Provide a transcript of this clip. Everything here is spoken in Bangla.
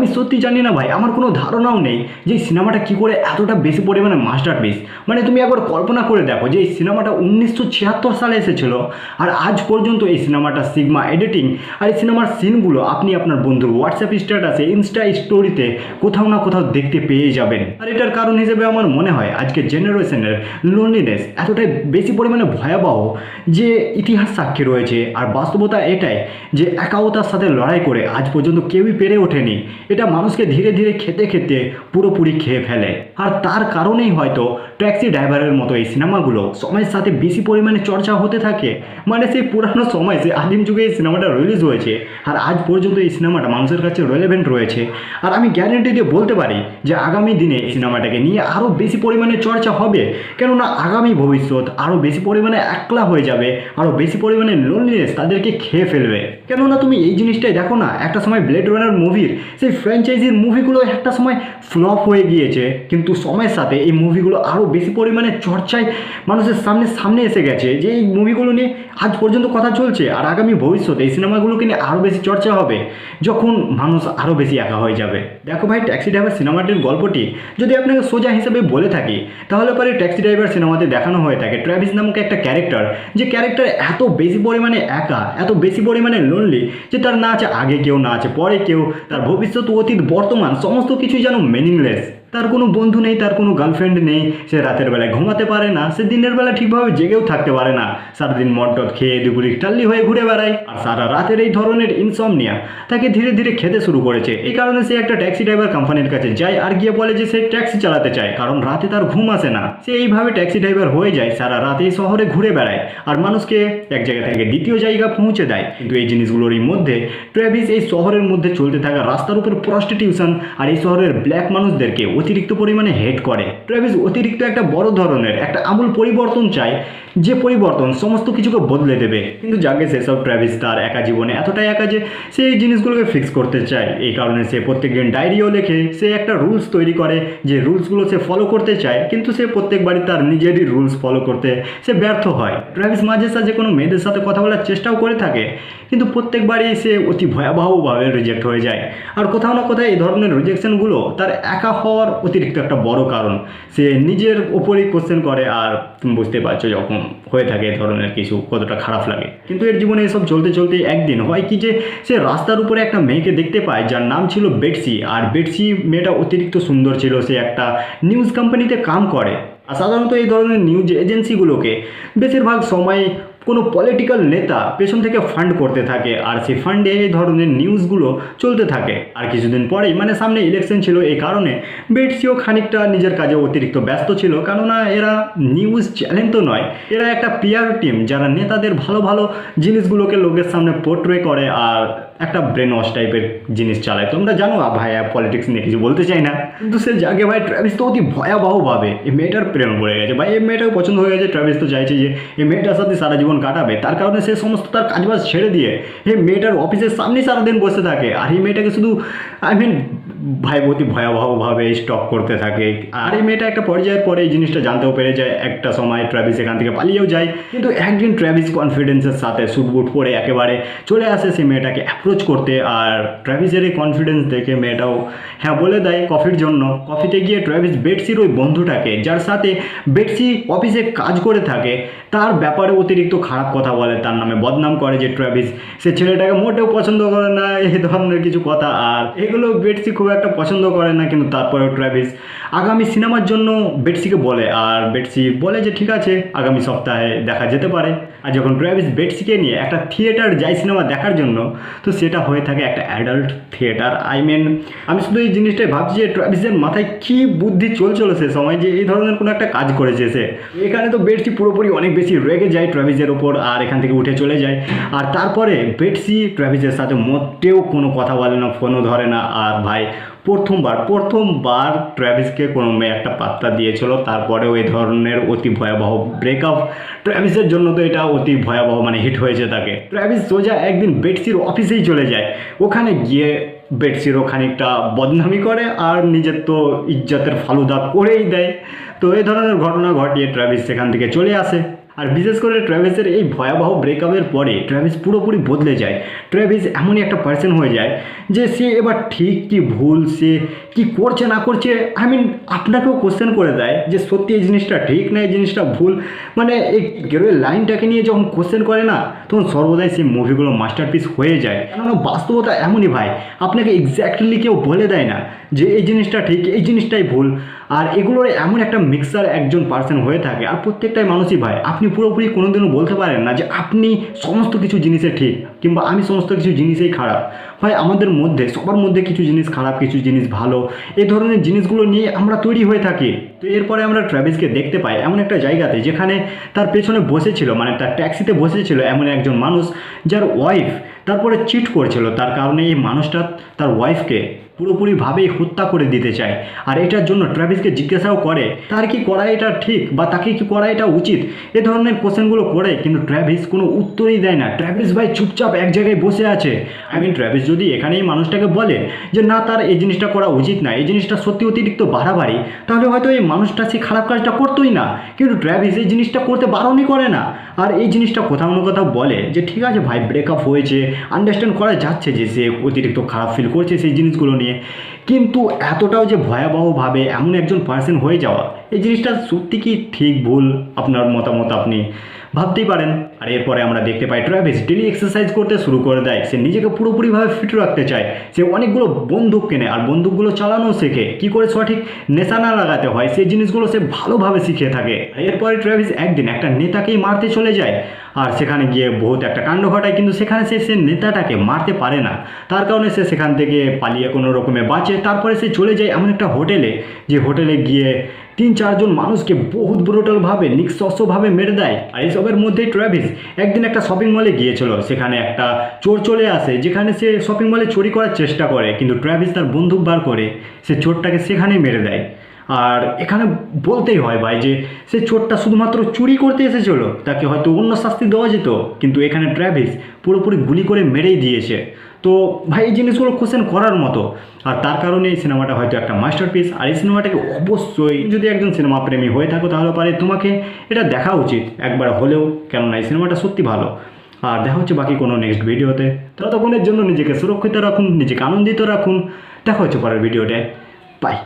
আমি সত্যি জানি না ভাই, আমার কোনো ধারণাও নেই যে এই সিনেমাটা কী করে এতটা বেশি পরিমাণে মাস্টারপিস। মানে তুমি একবার কল্পনা করে দেখো যে এই সিনেমাটা 1976 সালে এসেছিল, আর আজ পর্যন্ত এই সিনেমাটা সিগমা এডিটিং আর এই সিনেমার সিনগুলো আপনি আপনার বন্ধুর হোয়াটসঅ্যাপ স্ট্যাটাসে, ইনস্টা স্টোরিতে কোথাও না কোথাও দেখতে পেয়ে যাবেন। আর এটার কারণ হিসেবে আমার মনে হয় আজকের জেনারেশনের লোনলিনেস এতটাই বেশি পরিমাণে ভয়াবহ যে ইতিহাস সাক্ষী রয়েছে। আর বাস্তবতা এটাই যে একাওতার সাথে লড়াই করে আজ পর্যন্ত কেউই পেরে ওঠেনি। এটা মানুষকে ধীরে ধীরে খেতে খেতে পুরোপুরি খেয়ে ফেলে। আর তার কারণেই হয়তো ট্যাক্সি ড্রাইভারের মতো এই সিনেমাগুলো সময়ের সাথে বেশি পরিমাণে চর্চা হতে থাকে। মানে সেই পুরানো সময়, সেই আদিম যুগে এই সিনেমাটা রিলিজ হয়েছে, আর আজ পর্যন্ত এই সিনেমাটা মানুষের কাছে রেলেভেন্ট রয়েছে। আর আমি গ্যারেন্টি দিয়ে বলতে পারি যে আগামী দিনে এই সিনেমাটাকে নিয়ে আরও বেশি পরিমাণে চর্চা হবে, কেননা আগামী ভবিষ্যৎ আরও বেশি পরিমাণে একলা হয়ে যাবে, আরও বেশি পরিমাণে লোনলিনেস তাদেরকে খেয়ে ফেলবে। কেননা তুমি এই জিনিসটাই দেখো না, একটা সময় ব্লেড রানার মুভির সেই ফ্র্যাঞ্চাইজির মুভিগুলো একটা সময় ফ্লপ হয়ে গিয়েছে, কিন্তু সময়ের সাথে এই মুভিগুলো আরও বেশি পরিমাণে চর্চায় মানুষের সামনে এসে গেছে, যে এই মুভিগুলো নিয়ে আজ পর্যন্ত কথা চলছে। আর আগামী ভবিষ্যতে এই সিনেমাগুলোকে নিয়ে আরও বেশি চর্চা হবে যখন মানুষ আরও বেশি একা হয়ে যাবে। দেখো ভাই, ট্যাক্সি ড্রাইভার সিনেমাটির গল্পটি যদি আপনাকে সোজা হিসেবে বলে থাকি, তাহলে পরে ট্যাক্সি ড্রাইভার সিনেমাতে দেখানো হয়ে থাকে ট্র্যাভিস নামক একটা ক্যারেক্টার, যে ক্যারেক্টার এত বেশি পরিমাণে একা, এত বেশি পরিমাণে লোনলি, যে তার না আছে আগে কেউ, না আছে পরে কেউ, তার ভবিষ্যৎ, অতীত, বর্তমান সমস্ত কিছুই যেন মিনিংলেস। তার কোনো বন্ধু নেই, তার কোনো গার্লফ্রেন্ড নেই, সে রাতের বেলায় ঘুমাতে পারে না, সে দিনের বেলা ঠিকভাবে জেগেও থাকতে পারে না, সারাদিন মদ খেয়ে দুপুরি টাল্লি হয়ে ঘুরে বেড়ায়। আর সারা রাতের এই ধরনের ইনসমনিয়া তাকে ধীরে ধীরে খেতে শুরু করেছে। এই কারণে সে একটা ট্যাক্সি ড্রাইভার কোম্পানির কাছে যায় আর গিয়ে বলে যে সে ট্যাক্সি চালাতে চায়, কারণ রাতে তার ঘুম আসে না। সে এইভাবে ট্যাক্সি ড্রাইভার হয়ে যায়, সারা রাত এই শহরে ঘুরে বেড়ায় আর মানুষকে এক জায়গা থেকে দ্বিতীয় জায়গা পৌঁছে দেয়। কিন্তু এই জিনিসগুলোরই মধ্যে ট্র্যাভিস এই শহরের মধ্যে চলতে থাকা রাস্তার উপর প্রস্টিটিউশন আর এই শহরের ব্ল্যাক মানুষদেরকে অতিরিক্ত পরিমাণে হেট করে। ট্র্যাভিস অতিরিক্ত একটা বড় ধরনের একটা আমূল পরিবর্তন চায়, যে পরিবর্তন সমস্ত কিছুকে বদলে দেবে। কিন্তু যাকে সেসব ট্র্যাভিস তার একা জীবনে এতটাই একা যে সে এই জিনিসগুলোকে ফিক্স করতে চায়। এই কারণে সে প্রত্যেকদিন ডায়েরিও লেখে, সে একটা রুলস তৈরি করে, যে রুলসগুলো সে ফলো করতে চায়, কিন্তু সে প্রত্যেকবারই তার নিজেরই রুলস ফলো করতে সে ব্যর্থ হয়। ট্র্যাভিস মাঝে সাঝে কোনো মেয়েদের সাথে কথা বলার চেষ্টাও করে থাকে, কিন্তু প্রত্যেকবারই সে অতি ভয়াবহভাবে রিজেক্ট হয়ে যায়। আর কোথাও না কোথাও এই ধরনের রিজেকশনগুলো তার একা হওয়ার অতিরিক্ত একটা বড় কারণ। সে নিজের ওপরেই কোশ্চেন করে, আর তুমি বুঝতে পারছো যখন হয়ে থাকে এই ধরনের কিছু কতটা খারাপ লাগে। কিন্তু এর জীবনে এসব চলতে চলতে একদিন হয় কি যে সে রাস্তার উপরে একটা মেয়েকে দেখতে পায় যার নাম ছিল বেটসি। আর বেটসি মেয়েটা অতিরিক্ত সুন্দর ছিল, সে একটা নিউজ কোম্পানিতে কাম করে। আর সাধারণত এই ধরনের নিউজ এজেন্সিগুলোকে বেশিরভাগ সময় কোনো পলিটিক্যাল নেতা পেছন থেকে ফান্ড করতে থাকে, আর সেই ফান্ডে এই ধরনের নিউজগুলো চলতে থাকে। আর কিছুদিন পরেই মানে সামনে ইলেকশন ছিল, এই কারণে বেটসিও খানিকটা নিজের কাজে অতিরিক্ত ব্যস্ত ছিল, কেননা এরা নিউজ চ্যানেল তো নয়, এরা একটা পিআর টিম যারা নেতাদের ভালো ভালো জিনিসগুলোকে লোকের সামনে পোর্ট্রে করে আর একটা ব্রেন ওয়াশ টাইপের জিনিস চালায়। তোমরা জানো ভাই, পলিটিক্স নিয়ে কিছু বলতে চাই না, কিন্তু সে জাগে ভাই ট্র্যাভিস তো অতি ভয়াবহভাবে এই মেয়েটার প্রেমে পড়ে গেছে। ভাই এই মেয়েটাও পছন্দ হয়ে গেছে, ট্র্যাভিস তো চাইছে যে এই মেয়েটার সাথে সারা জীবন কাটাবে। তার কারণে সে সমস্ত তার কাজবাজ ছেড়ে দিয়ে এই মেয়েটার অফিসের সামনে সারাদিন বসে থাকে, আর এই মেয়েটাকে শুধু ভাই অতি ভয়াবহভাবে স্টক করতে থাকে। আর এই মেয়েটা একটা পর্যায়ের পরে এই জিনিসটা জানতেও পেরে যায়, একটা সময় ট্র্যাভিস এখান থেকে পালিয়েও যায়। কিন্তু একদিন ট্র্যাভিস কনফিডেন্সের সাথে স্যুটবুট পরে একেবারে চলে আসে সেই মেয়েটাকে অ্যাপ্রোচ করতে। আর ট্র্যাভিসের এই কনফিডেন্স দেখে মেয়েটাও হ্যাঁ বলে দেয় কফির জন্য। কফিতে গিয়ে ট্র্যাভিস বেটসির ওই বন্ধুটাকে, যার সাথে বেটসি অফিসে কাজ করে থাকে, তার ব্যাপারে অতিরিক্ত খারাপ কথা বলে, তার নামে বদনাম করে যে ট্র্যাভিস সে ছেলেটাকে মোটেও পছন্দ করে না, এই ধরনের কিছু কথা। আর এগুলো বেটসি খুব একটা পছন্দ করে না, কিন্তু তারপরেও ট্র্যাভিস আগামী সিনেমার জন্য বেটসিকে বলে, আর বেটসি বলে যে ঠিক আছে আগামী সপ্তাহে দেখা যেতে পারে। আর যখন ট্র্যাভিস বেটসিকে নিয়ে একটা থিয়েটার যায় সিনেমা দেখার জন্য, তো সেটা হয়ে থাকে একটা অ্যাডাল্ট থিয়েটার। আমি শুধু এই জিনিসটাই ভাবছি যে ট্র্যাভিসের মাথায় কী বুদ্ধি চলছিল সে সময়, যে এই ধরনের কোনো একটা কাজ করেছে সে। এখানে তো বেটসি পুরোপুরি অনেক বেশি রেগে যায় ট্র্যাভিসের ওপর, আর এখান থেকে উঠে চলে যায়। আর তারপরে বেটসি ট্র্যাভিসের সাথে মোটেও কোনো কথা বলে না, ফোনও ধরে না। আর ভাই প্রথমবার ট্র্যাভিসকে কোনো মেয়ে একটা পাত্তা দিয়েছিল, তারপরেও এই ধরনের অতি ভয়াবহ ব্রেকআপ। ট্র্যাভিসের জন্য তো এটা অতি ভয়াবহ মানে হিট হয়েছে তাকে। ট্র্যাভিস সোজা একদিন বেটসির অফিসেই চলে যায়, ওখানে গিয়ে বেটসিরও খানিকটা বদনামি করে আর নিজের তো ইজ্জতের ফালুদা করেই দেয়। তো এই ধরনের ঘটনা ঘটিয়ে ট্র্যাভিস সেখান থেকে চলে আসে। আর বিশেষ করে ট্র্যাভিসের এই ভয়াবহ ব্রেকআপের পরে ট্র্যাভিস পুরোপুরি বদলে যায়। ট্র্যাভিস এমনই একটা পার্সন হয়ে যায় যে সে এবার ঠিক কি ভুল, সে কি করছে না করছে, আই মিন আপনাকেও কোশ্চেন করে দেয় যে সত্যি এই জিনিসটা ঠিক না এই জিনিসটা ভুল। মানে এই গেরোয়ের লাইনটাকে নিয়ে যখন কোশ্চেন করে না, তখন সর্বদাই সেই মুভিগুলো মাস্টারপিস হয়ে যায়। কেননা বাস্তবতা এমনই ভাই, আপনাকে এক্স্যাক্টলি কেউ বলে দেয় না যে এই জিনিসটা ঠিক এই জিনিসটাই ভুল। আর এগুলোর এমন একটা মিক্সার একজন পার্সন হয়ে থাকে। আর প্রত্যেকটাই মানুষই ভাই, আপনি পুরোপুরি কোনোদিনও বলতে পারেন না যে আপনি সমস্ত কিছু জিনিসে ঠিক কিংবা আমি সমস্ত কিছু জিনিসেই খারাপ। ভাই আমাদের মধ্যে সবার মধ্যে কিছু জিনিস খারাপ, কিছু জিনিস ভালো, এই ধরনের জিনিসগুলো নিয়ে আমরা তৈরি হয়ে থাকি। তো এরপরে আমরা ট্র্যাভিসকে দেখতে পাই এমন একটা জায়গাতে যেখানে তার পেছনে বসেছিল, মানে তার ট্যাক্সিতে বসেছিল এমন একজন মানুষ যার ওয়াইফ তারপরে চিট করেছিল। তার কারণে এই মানুষটা তার ওয়াইফকে পুরোপুরিভাবেই হত্যা করে দিতে চায়। আর এটার জন্য ট্র্যাভিসকে জিজ্ঞাসাও করে তার কি করা এটা ঠিক বা তাকে কি করা এটা উচিত, এ ধরনের কোশ্চেনগুলো করে, কিন্তু ট্র্যাভিস কোনো উত্তরই দেয় না। ট্র্যাভিস ভাই চুপচাপ এক জায়গায় বসে আছে। আই মিন ট্র্যাভিস যদি এখানেই মানুষটাকে বলে যে না তার এই জিনিসটা করা উচিত না, এই জিনিসটা সত্যি অতিরিক্ত বাড়াবাড়ি, তাহলে হয়তো এই মানুষটা সেই খারাপ কাজটা করতোই না। কিন্তু ট্র্যাভিস এই জিনিসটা করতে বারণই করে না। আর এই জিনিসটা কোথাও না কোথাও বলে যে ঠিক আছে ভাই ব্রেকআপ হয়েছে, আন্ডারস্ট্যান্ড করা যাচ্ছে যে সে অতিরিক্ত খারাপ ফিল করছে সেই জিনিসগুলো নিয়ে, কিন্তু এতটাও যে ভয়াবহভাবে এমন একজন পার্সন হয়ে যাওয়া, এই জিনিসটা সত্যি কি ঠিক ভুল আপনার মতামত আপনি ভাবতেই পারেন। আর এরপরে আমরা দেখতে পাই ট্র্যাভিস ডেলি এক্সারসাইজ করতে শুরু করে দেয়। সে নিজেকে পুরোপুরিভাবে ফিট রাখতে চায়। সে অনেকগুলো বন্দুক কেনে আর বন্দুকগুলো চালানো শেখে, কী করে সঠিক নেশা না লাগাতে হয় সেই জিনিসগুলো সে ভালোভাবে শিখে থাকে। এরপরে ট্র্যাভিস একদিন একটা নেতাকেই মারতে চলে যায়। আর সেখানে গিয়ে বহুত একটা কাণ্ড ঘটায়, কিন্তু সেখানে সে নেতাটাকে মারতে পারে না। তার কারণে সে সেখান থেকে পালিয়ে কোনো রকমে বাঁচে। তারপরে সে চলে যায় এমন একটা হোটেলে, যে হোটেলে গিয়ে 3-4 জন মানুষকে বহুত ব্রুটালভাবে নিঃশস্যভাবে মেরে দেয়। আর এইসবের মধ্যেই ট্র্যাভিস একদিন একটা শপিং মলে গিয়েছিল। সেখানে একটা চোর চলে আসে, যেখানে সে শপিং মলে চুরি করার চেষ্টা করে, কিন্তু ট্র্যাভিস তার বন্দুক বার করে সে চোরটাকে সেখানেই মেরে দেয়। আর এখানে বলতেই হয় ভাই যে সে চোরটা শুধুমাত্র চুরি করতে এসেছিল, তাকে হয়তো অন্য শাস্তি দেওয়া যেত, কিন্তু এখানে ট্র্যাভিস পুরোপুরি গুলি করে মেরেই দিয়েছে। তো ভাই এই জিনিসগুলো কোশ্চেন করার মতো। আর তার কারণে এই সিনেমাটা হয়তো একটা মাস্টারপিস। আর এই সিনেমাটাকে অবশ্যই যদি একজন সিনেমা প্রেমী হয়ে থাকো তাহলে পারে তোমাকে এটা দেখা উচিত একবার হলেও, কেননা এই সিনেমাটা সত্যি ভালো। আর দেখা হচ্ছে বাকি কোনো নেক্সট ভিডিওতে। ততক্ষণের জন্য নিজেকে সুরক্ষিত রাখুন, নিজেকে আনন্দিত রাখুন। দেখা হচ্ছে পরের ভিডিওতে। বাই।